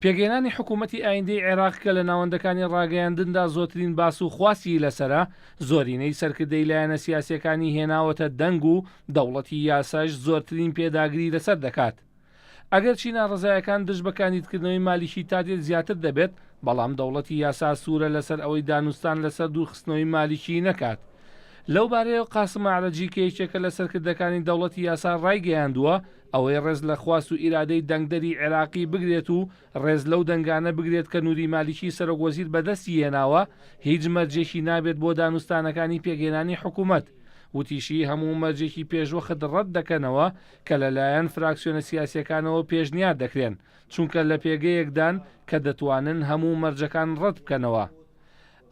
پێگەێنانی حکوومەتی ئایندەی عێراق کە لە ناوەندەکانی ڕاگەیاندندا زۆرترین باس و خواسی لەسرە، زۆرینەی سەرکردەی لایەنە سیاسیەکانی هێناوەتە دەنگ و دەوڵەتی یاساش زۆرترین پێداگری لەسەر دەکات. ئەگەر چی ناڕزایەکان دژ بە کاندیدکردنەوەی مالیشی تادێت زیاتر دەبێت، بەڵام دەوڵەتی یاسا سوورە لەسەر ئەوەی دانوستان لەسەر دوورخستنەوەی مالیشی نەکات. لەو بارەیە قاسم عەرەجی کە یەکێکە لە سەرکردەکانی دەوڵەتی یاسا ڕایگەیاندووە ئەوەی ڕێز لە خواست و ئیرادەی دەنگدەری عێراقی بگرێت و ڕێز لەو دەنگانە بگرێت کە نووری مالیشی سەرۆکوەزیر بەدەستی هێناوە، هیچ مەرجێکی نابێت بۆ دانوستانەکانی پێگەێنانی حکوومەت. وتیشی هەموو مەرجێکی پێشوەخت ڕەت دەکەنەوە کە لەلایەن فراکسیۆنە سیاسیەکانەوە پێشنیار دەکرێن، چونکە لە پێگەیەکدان کە دەتوانن هەموو مەرجەکان ڕەت بکەنەوە.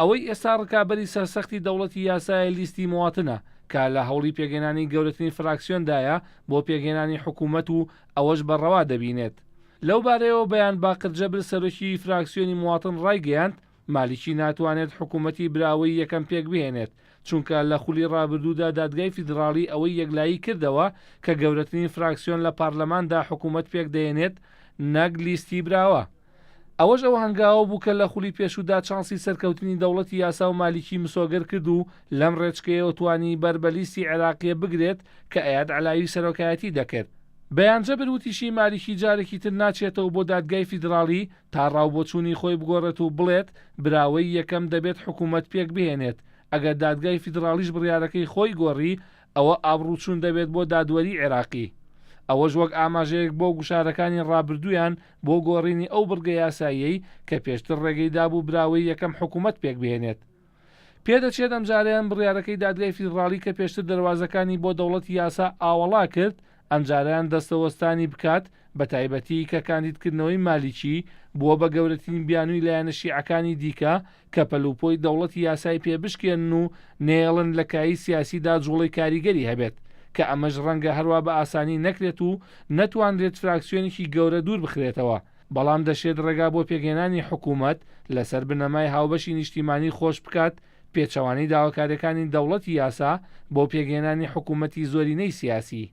ئەوەی ئێستا ڕکابەری سەرسەختی دەوڵەتی یاسای لیستی مواتنە کە لە هەوڵی پێگەێنانی گەورەترین فراکسیۆندایە بۆ پێگەێنانی حکوومەت و ئەوەش بەڕەوا دەبینێت. لەو بارەیەوە بەیان باقر جەبر سەرۆکی فراکسیۆنی مواتن ڕایگەیاند مالیشی ناتوانێت حکوومەتی براوەی یەکەم پێک بهێنێت، چونکە لە خولی ڕابردوودا دادگای فیدراڵی ئەوەی یەکلایی کردەوە کە گەورەترین فراکسیۆن لە پارلەماندا حکوومەت پێک دەێنێت نەک لیستی براوە. ئەوەش ئەو هەنگاوە بوو کە لە خولی پێشودا چانسی سەرکەوتنی دەوڵەتی یاسا و مالیکی مسۆگەر کرد و لەم ڕێچکەیەوە توانی بەربەلیستی عێراقیە بگرێت کە ئەیاد عەلاوی سەرۆکایەتی دەکرد. بەیانجەبر وتیشی مالیکی جارێکی تر ناچێتەوە بۆ دادگای فیدراڵی تا ڕاوبۆچوونی خۆی بگۆڕێت و بڵێت براوەی یەکەم دەبێت حکوومەت پێک بهێنێت. ئەگەر دادگای فیدراڵیش بڕیارەکەی خۆی گۆڕی، ئەوە ئابڕوچوون دەبێت بۆ دادوەری عێراقی. ئەوەش وەک ئاماژەیەک بۆ گوشارەکانی ڕابردوویان بۆ گۆڕینی ئەو بڕگە یاساییەی کە پێشتر ڕێگەی دابوو براوەی یەکەم حکوومەت پێک بهێنێت. پێدەچێت ئەمجارەیان بڕیارەکەی دادگای فیدراڵی کە پێشتر دەواازەکانی بۆ دەوڵەتی یاسا ئاوەڵا کرد، ئەمجارەیان دەستەوەستانی بکات بە تایبەتی کە کاندیدکردنەوەی مالیکی بووە بە گەورەترین بیانووی لایەنە شیعەکانی دیکە کە پەلوپۆی دەوڵەتی یاسای پێبشکێن و نێڵن لە کایی سیاسیدا جوڵی کاریگەری هەبێت، کە ئەمەش ڕەنگە هەروە بە ئاسانی نەکرێت و نەتوانرێت فراکسیۆنێکی گەورە دوور بخرێتەوە، بەڵام دەشێت ڕێگا بۆ پێگەێنانی حکوومەت لەسەر بنەمای هاوبەشی نیشتیمانی خۆش بکات پێچەوانی داواکاریەکانی دەوڵەتی یاسا بۆ پێگەێنانی حکوومەتی زۆرینەی سیاسی.